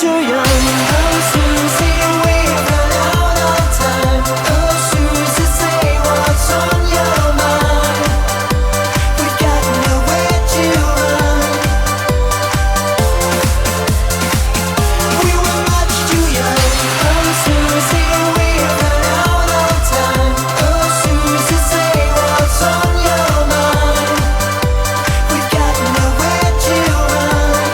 too young. Oh Susie, we've run out of time. Oh Susie, say what's on your mind. We've got nowhere to run. We were much too young. Oh Susie, we've run out of time. Oh Susie, say what's on your mind. We've got nowhere to run.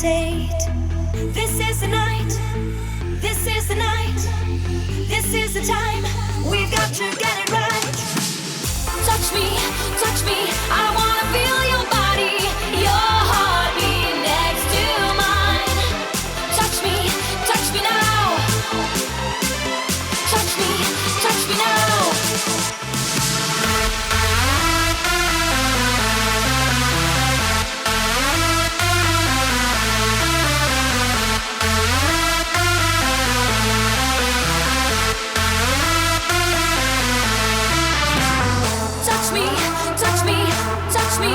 hesitate. This is the night, this is the night, this is the time. We've got to get it right. Touch me, I wanna feel your body, your heartbeat next to mine. Touch me now. Touch me now. Touch me, touch me, touch me,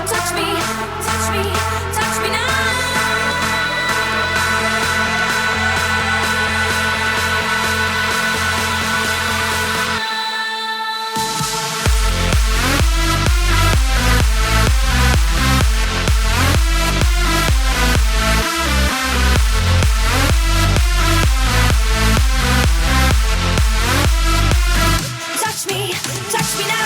touch me, touch me, touch me now. Touch me now.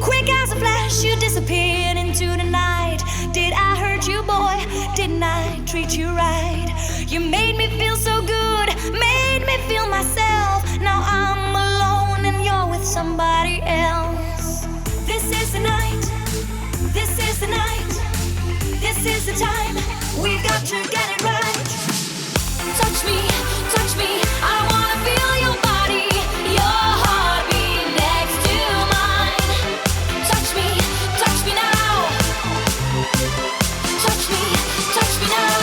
Quick as a flash, you disappeared into the night. Did I hurt you, boy? Didn't I treat you right? You made me feel so good, made me feel myself. Now I'm alone and you're with somebody else. This is the night, this is the night, this is the time. We've got to get it right. Touch me, I wanna feel your body, your heartbeat next to mine. Touch me now. Touch me now.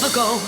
never go.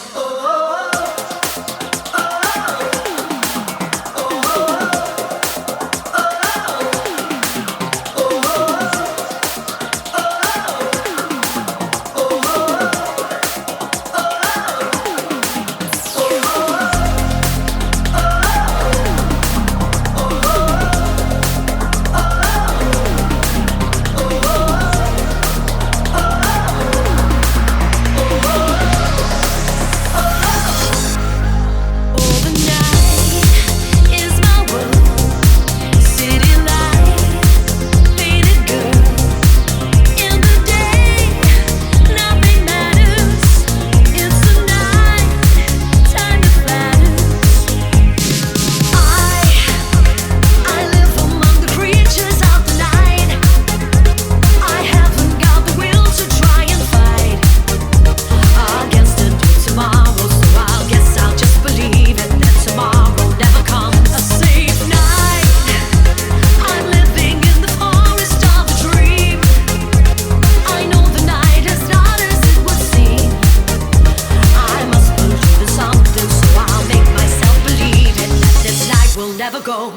Never go.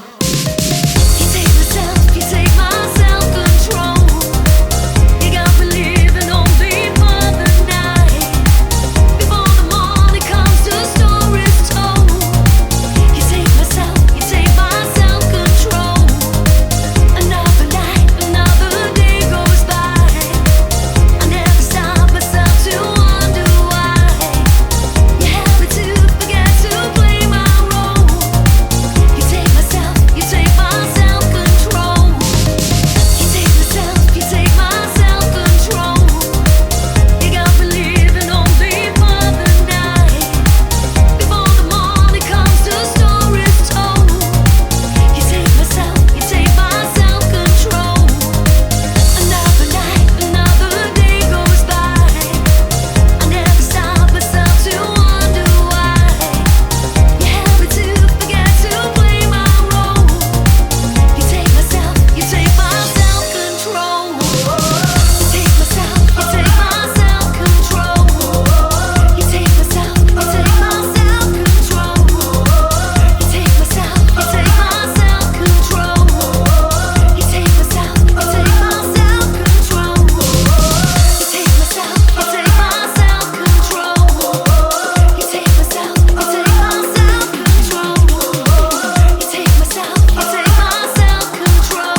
You take my self-control. You got me living only for the night. Before the morning comes, the story's told. You take my self-control. Another night, another day goes by. I never stop myself to wonder why. You have me to forget to play my role. You take my self-control. You take my self-control. You got me living only for the night. Before the morning comes, the story's told. You take my self-control. Another night, another day goes by. I never stop myself to wonder why. You have me to forget to play my role. You take my self-control. You take my self-control. You take my self-control. You take my self-control. You take my self-control. You take my self-control. You take my self-control. You take my self-control.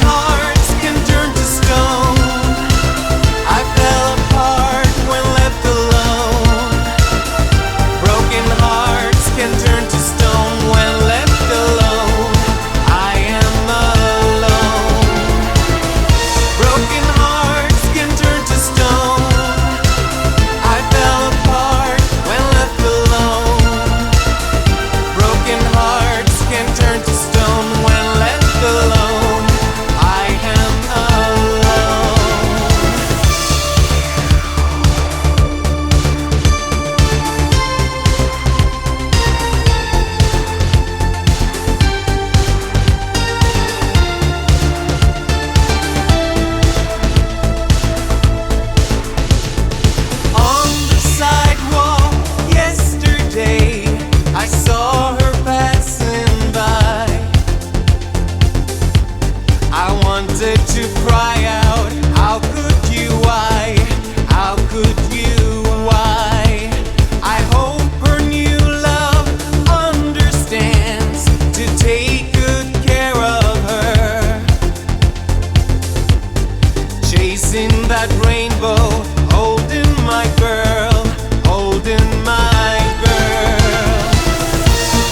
Hearts can turn to stone. I fell apart when left alone. rainbow, holding my girl, holding my girl.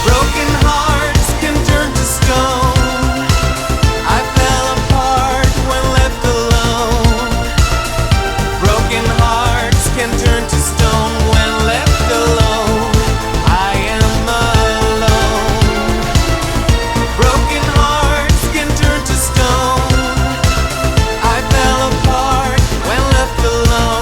Broken hearts can turn to stone. I fell apart when left alone. Broken hearts can turn to stone when left alone. I am alone. Broken hearts can turn to stone. I fell apart when left alone.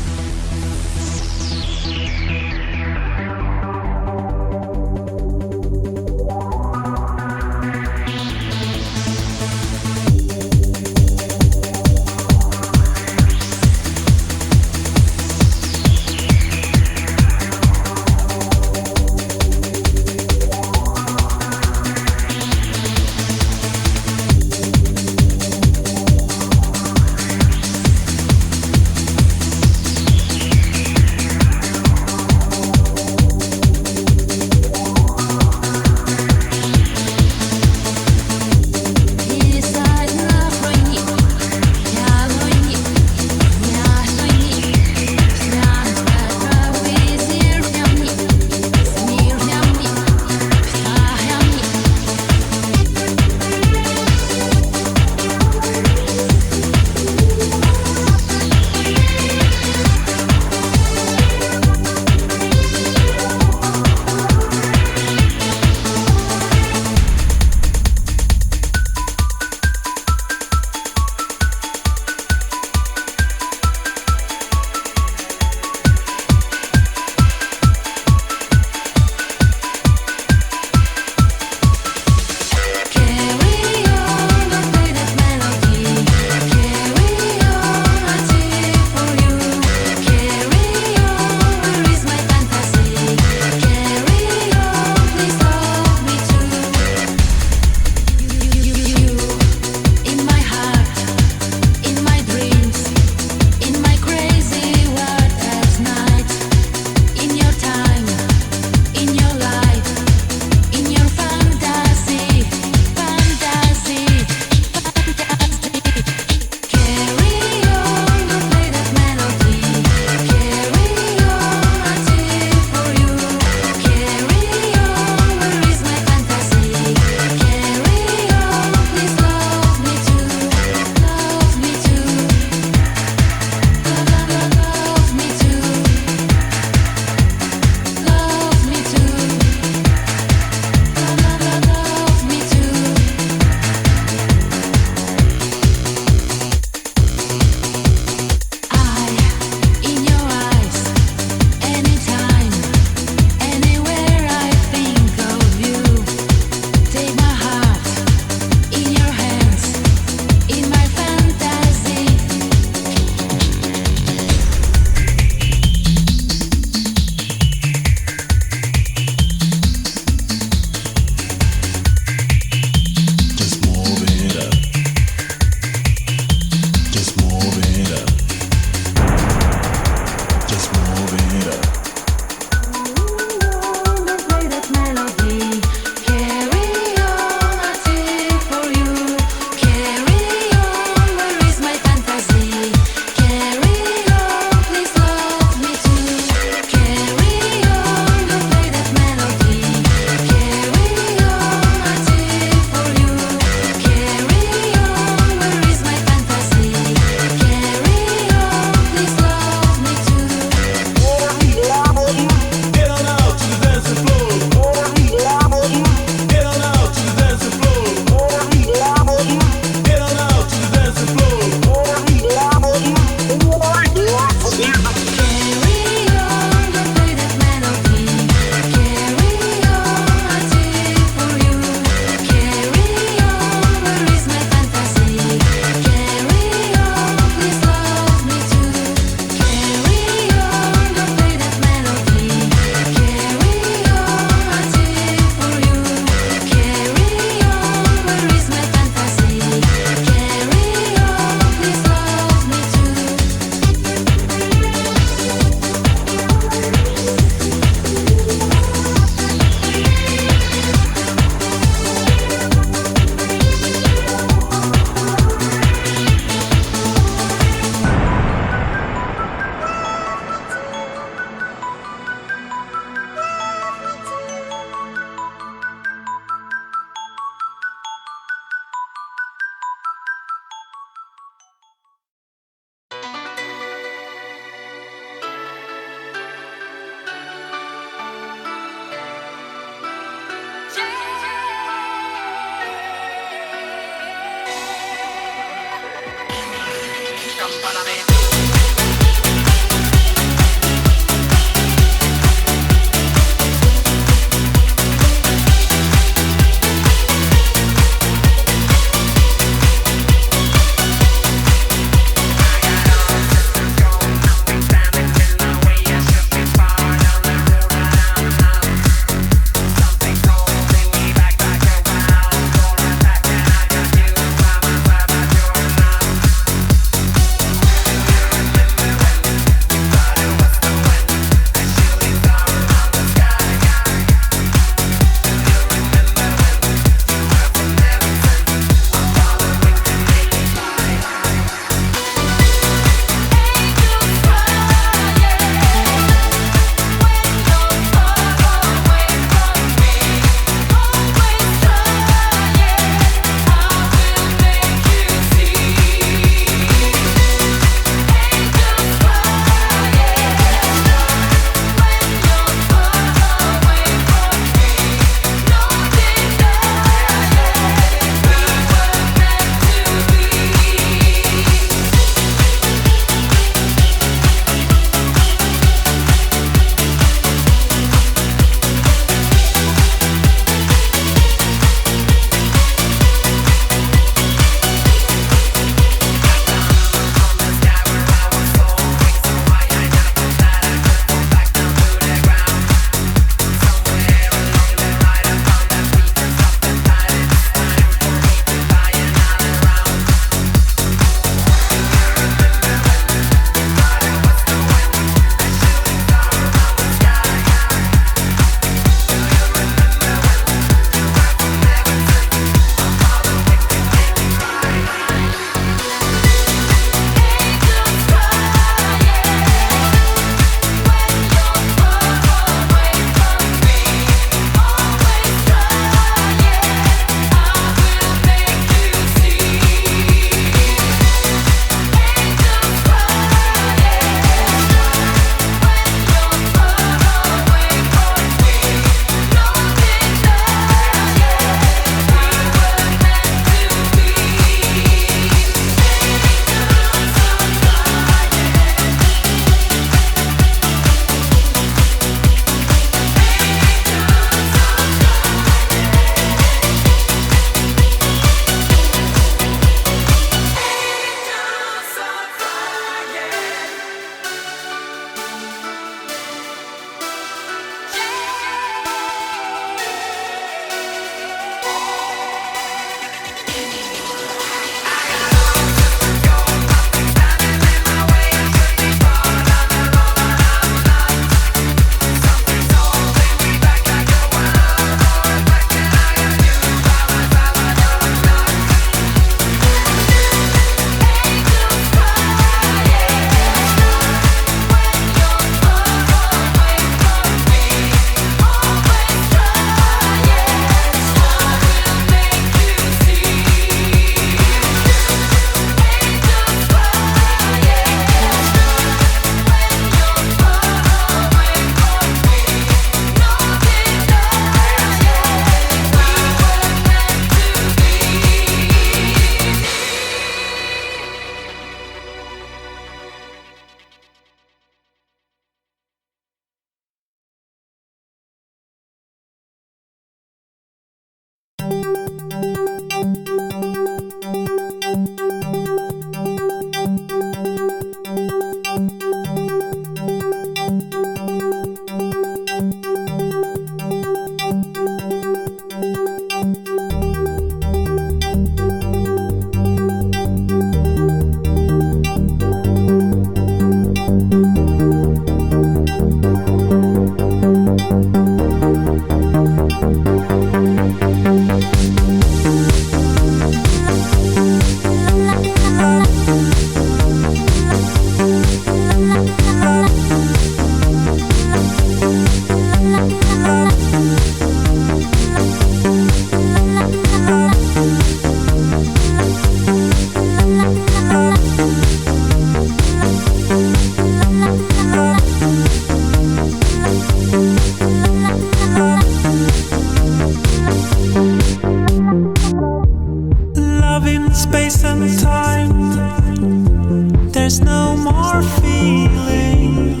There's no more feeling.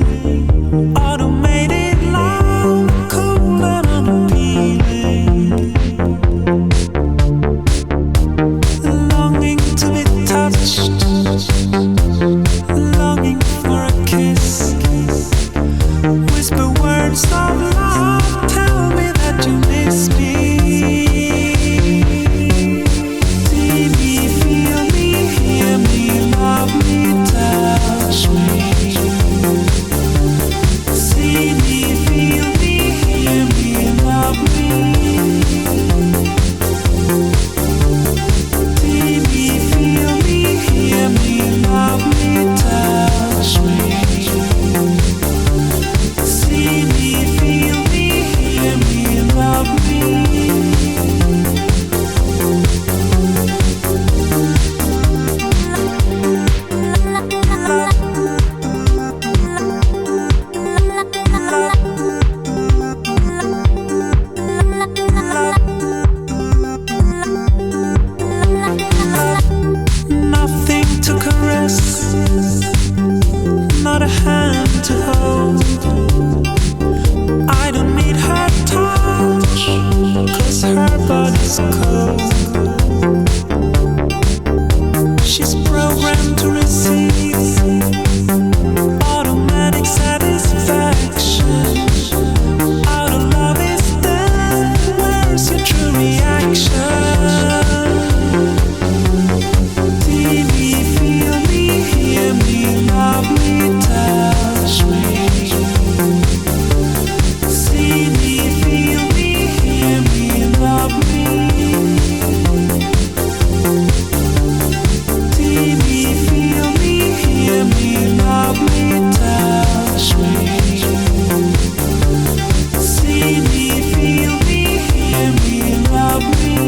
Automated love, cool and unappealing. Longing to be touched, longing for a kiss. Whisper words of love, tell me that you miss me. See me, feel me, hear me, love me, touch me. See me, feel me, hear me, love me. See me, feel me, hear me, love me, touch me. See me, feel me, hear me, love me. Nothing to caress, not a hand to hold. I don't need her touch, 'cause her body's cold. She's programmed to receive automatic satisfaction. Out of love is dead, where's your true reaction? See me, feel me, hear me, love me, touch me. See me, feel me, hear me, love me. See me, feel me, hear me, love me, touch me. See me, feel me, hear me, love me.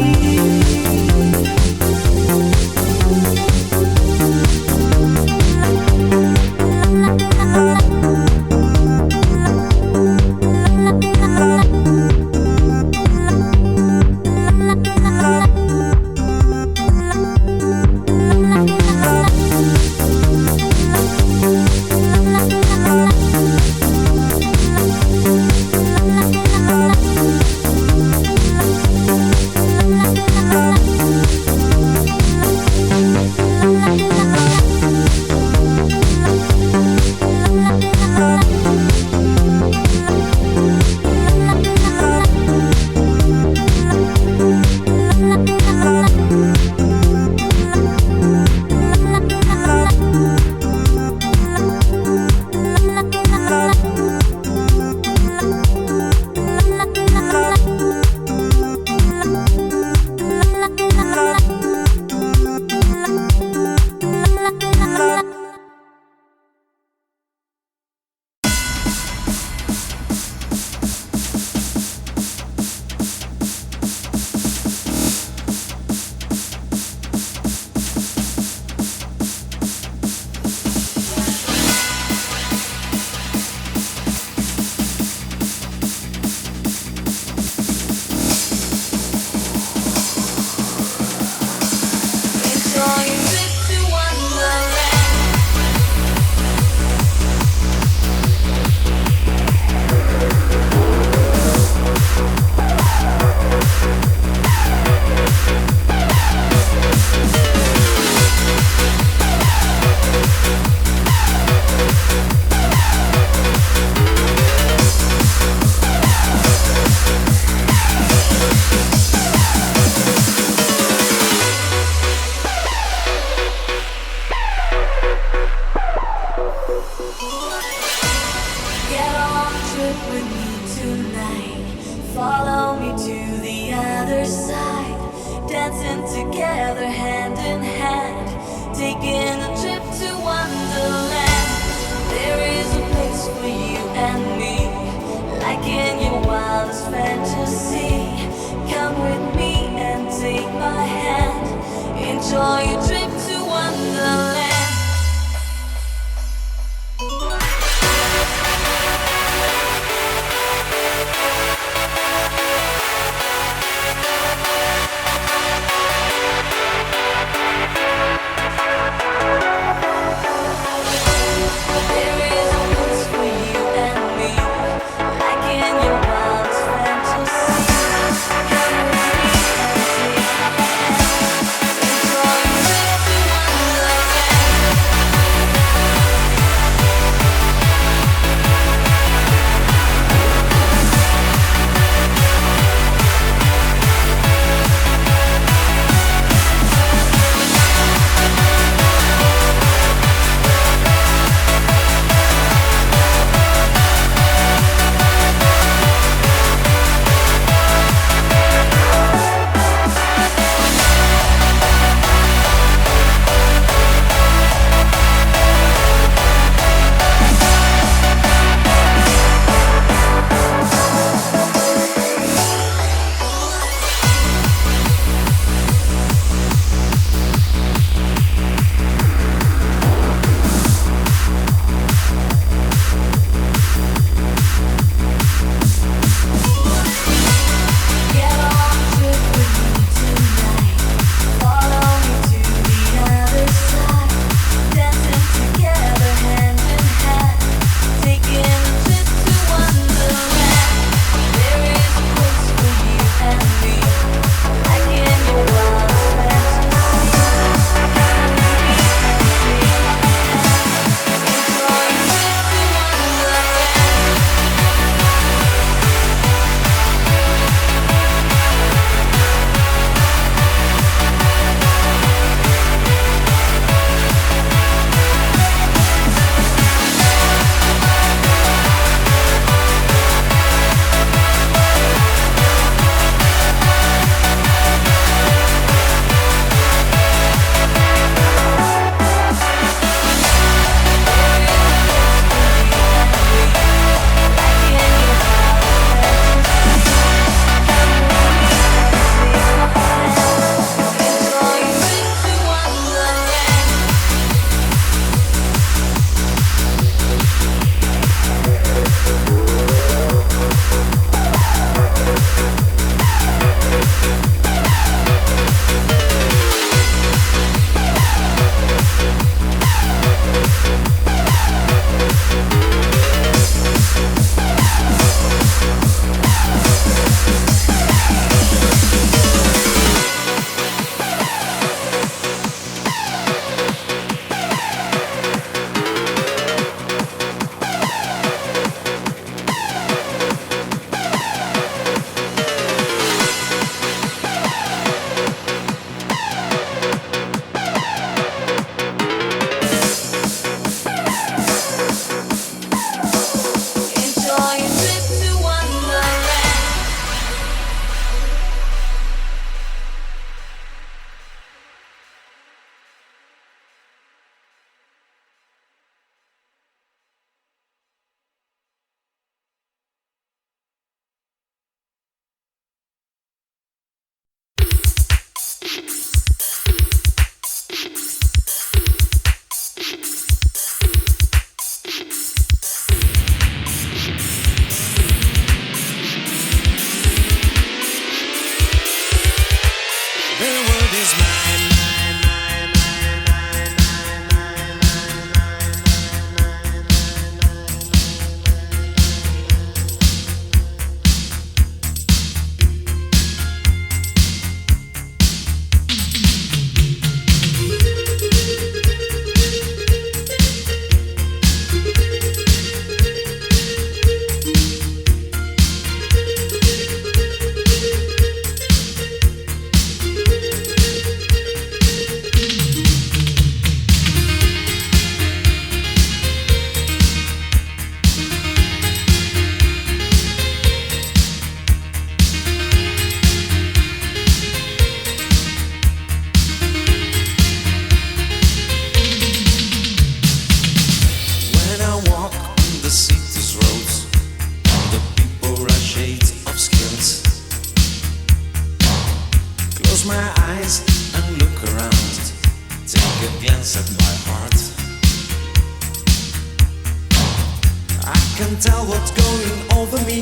can tell what's going over me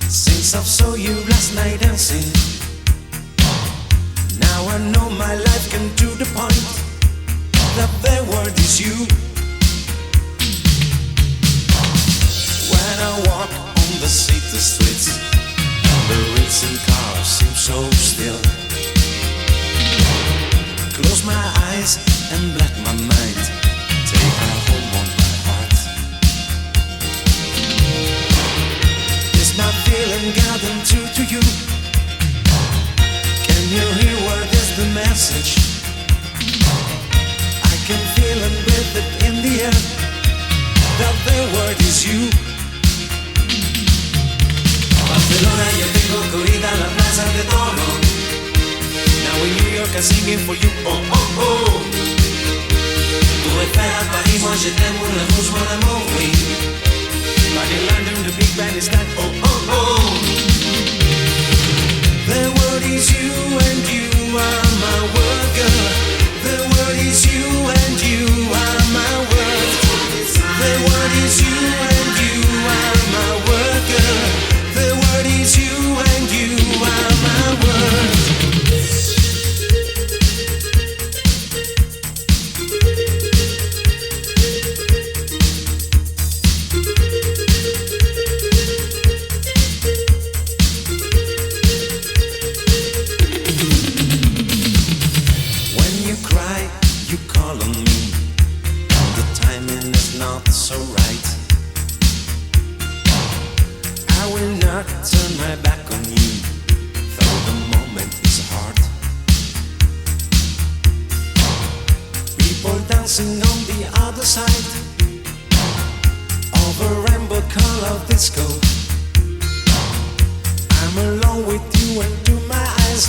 since I saw you last night dancing. Now I know my life can to the point that the word is you. When I walk on the city streets, the racing cars seem so still. Close my eyes and black my mind, take her home on my heart. Is my feeling gotten through to you? Can you hear what is the message? I can feel and breathe it in the air, that the word is you. Barcelona, yo tengo corrida a la plaza de Toro. Now in New York I'm singing for you, oh oh oh. Tour Eiffel à Paris, moi je t'aime, Moulin Rouge, mon amour, oui. But in London the big band is like, oh oh oh. The word is you and you are my word, girl. The word is you and you are my word. The word is you and you are my word, girl. The word is you and you are my word. When you cry, you call on me. The timing is not so right. I will not turn my back on you, though the moment is hard. People dancing on the other side of a rainbow color disco. I'm alone with you and to my eyes,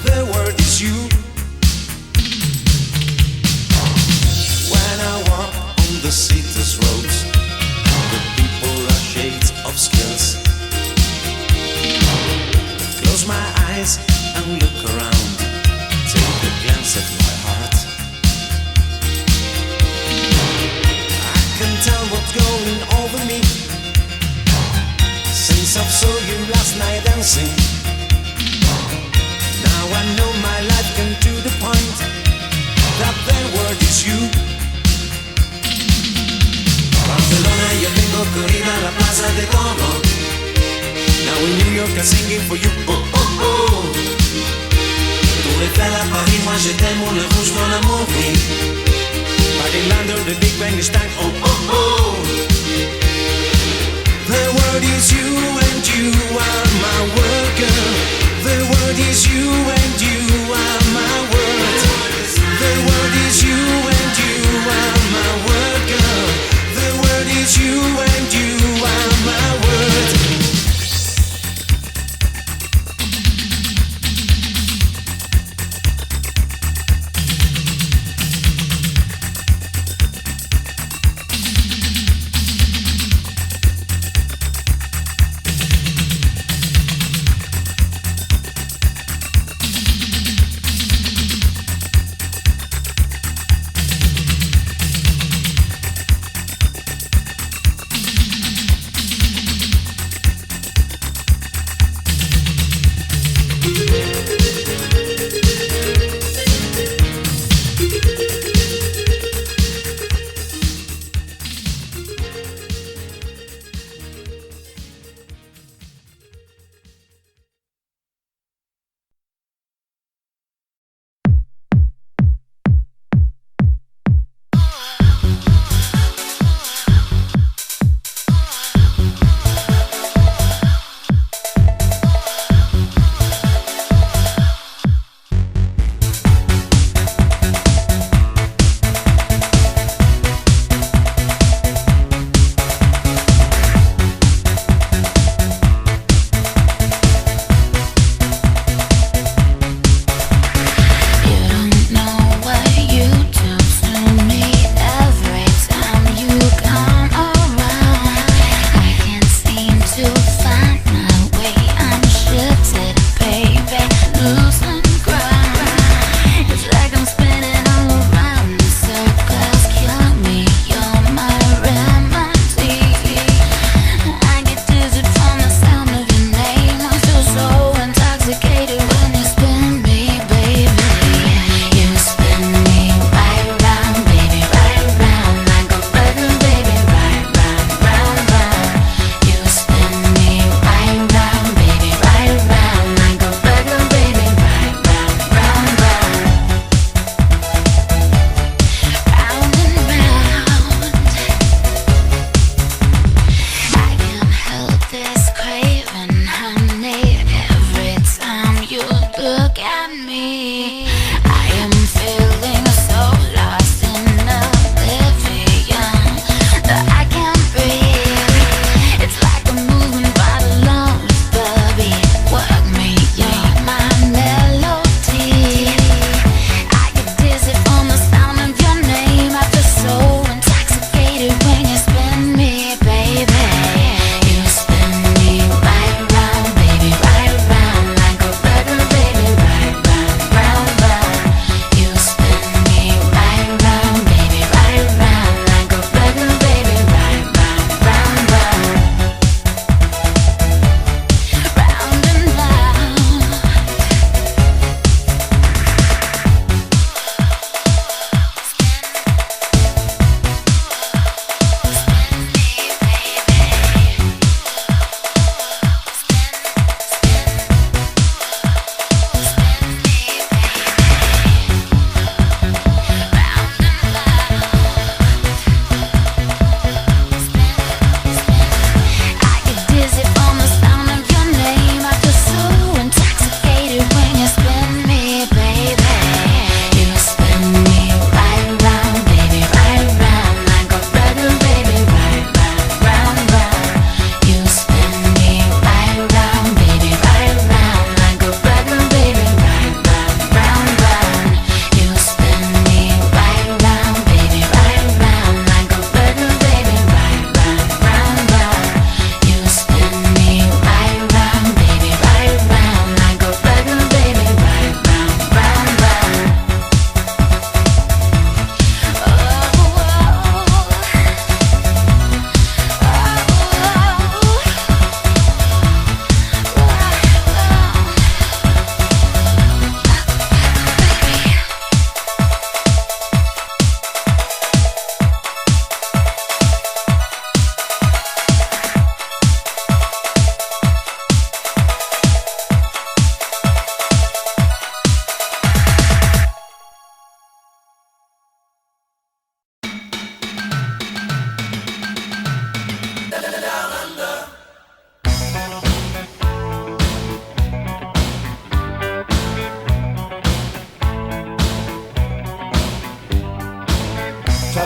the word is you. When I walk on the city's roads, the people are shades of skills. Close my eyes and look around, take a glance at my heart. I can tell what's going over me since I saw you last night dancing. Now I know my life can to the point that the word is you. Barcelona, yo tengo corrida a la plaza de Toro. Now in New York I'm singing for you, oh oh oh. Tour Eiffel à Paris, moi je t'aime, Moulin Rouge, mon amour, oui. But in London the big band is time, oh oh oh. The word is you and you are my word, girl. The word is you and you are my word. The word is you and you are my word, girl. The word is you and you are my word.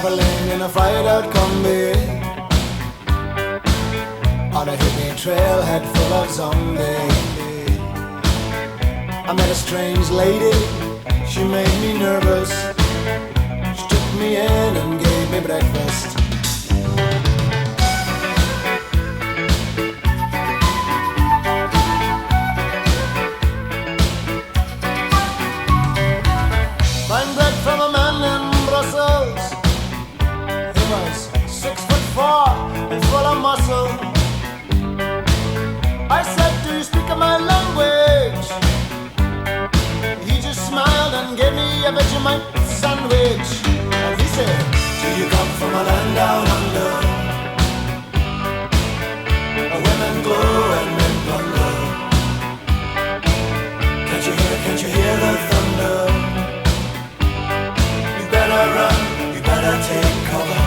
traveling in a fried out combi on a hippie trailhead full of zombies. I met a strange lady, she made me nervous. She took me in and gave me breakfast. Buying bread from a man in Brussels. He was 6'4" and full of muscle. I said, do you speak my language? He just smiled and gave me a Vegemite sandwich. And he said, do you come from a land down under, where women glow and men plunder? Can't you hear the thunder? You better run, you better take cover.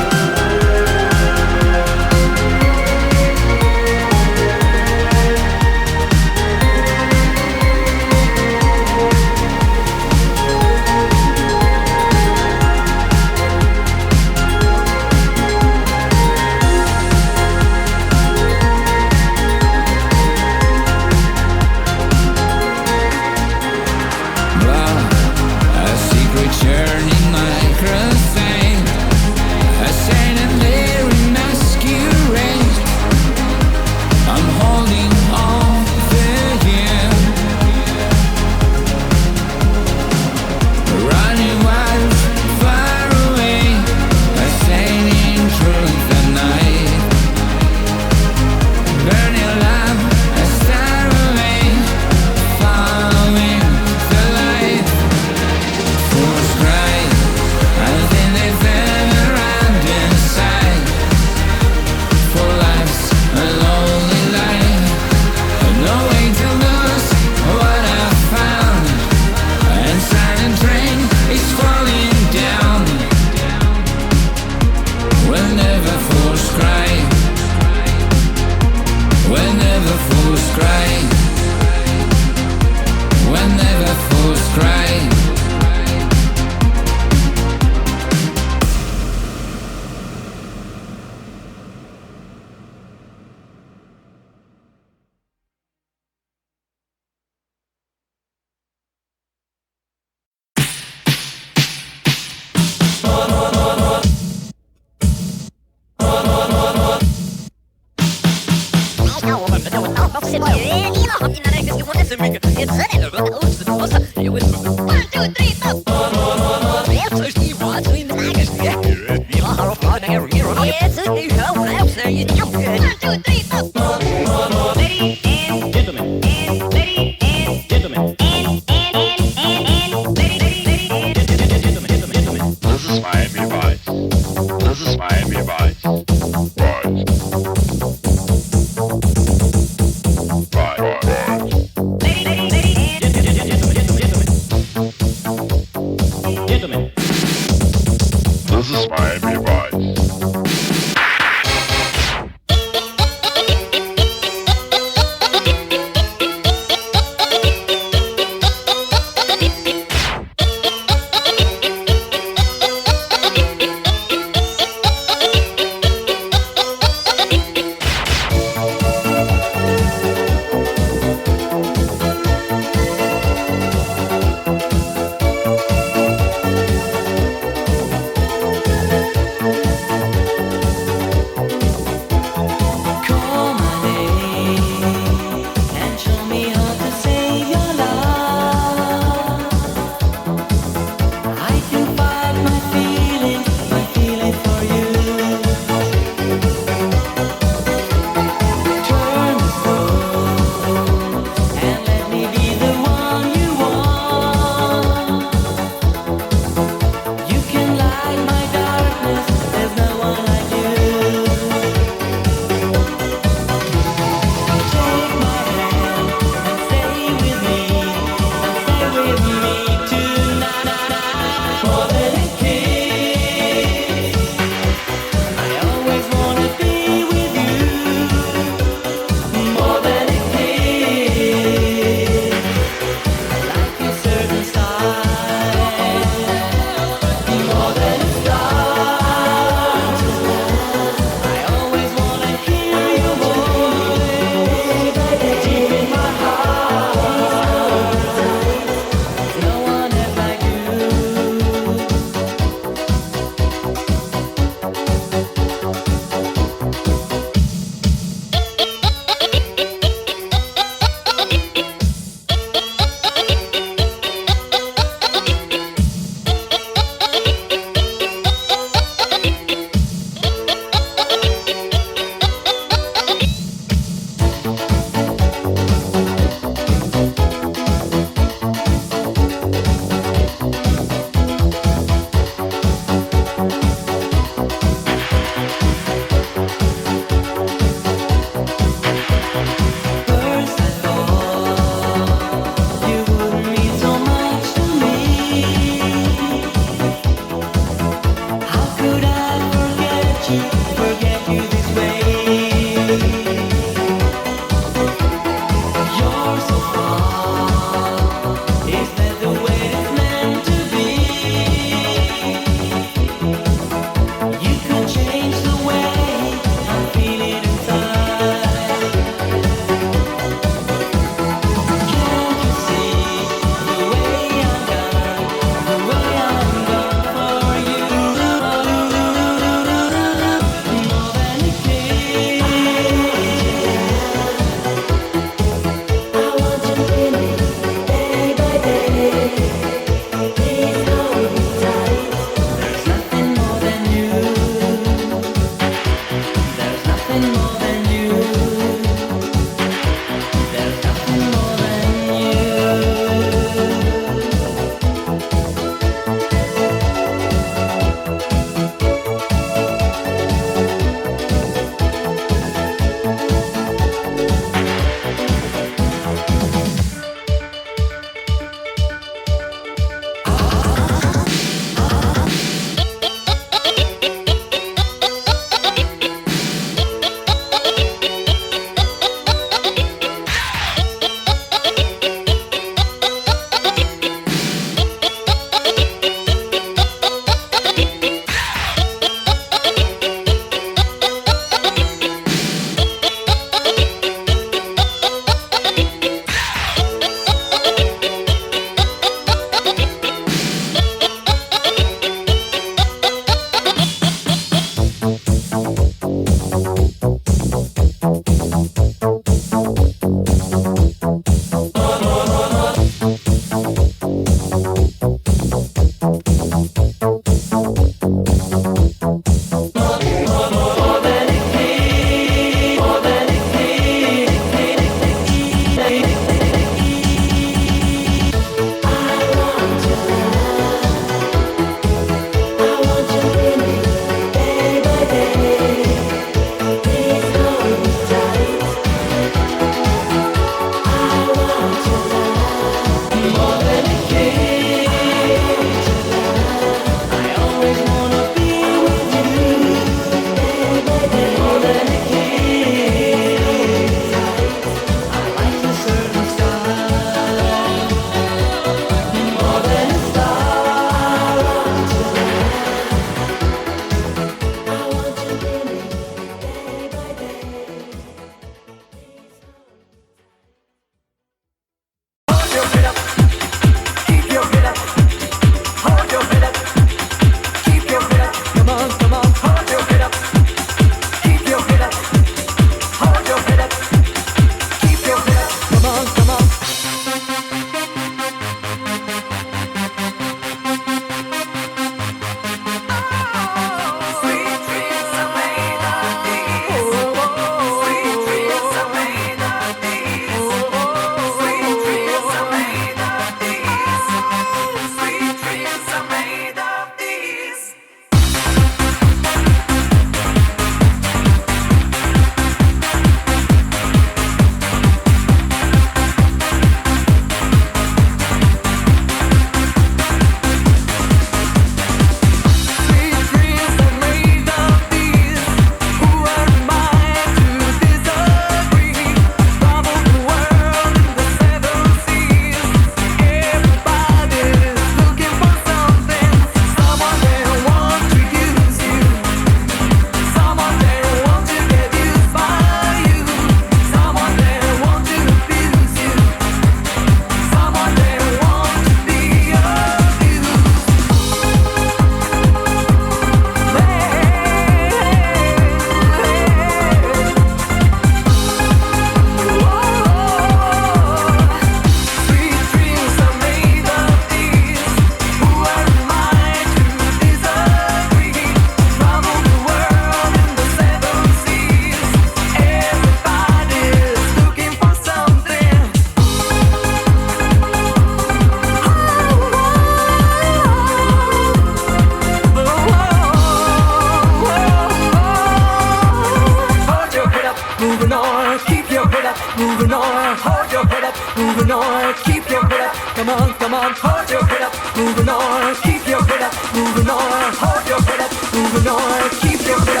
moving on, keep your head up, come on, hold your head up, moving on, keep your head up, moving on, hold your head up, moving on, keep your head up.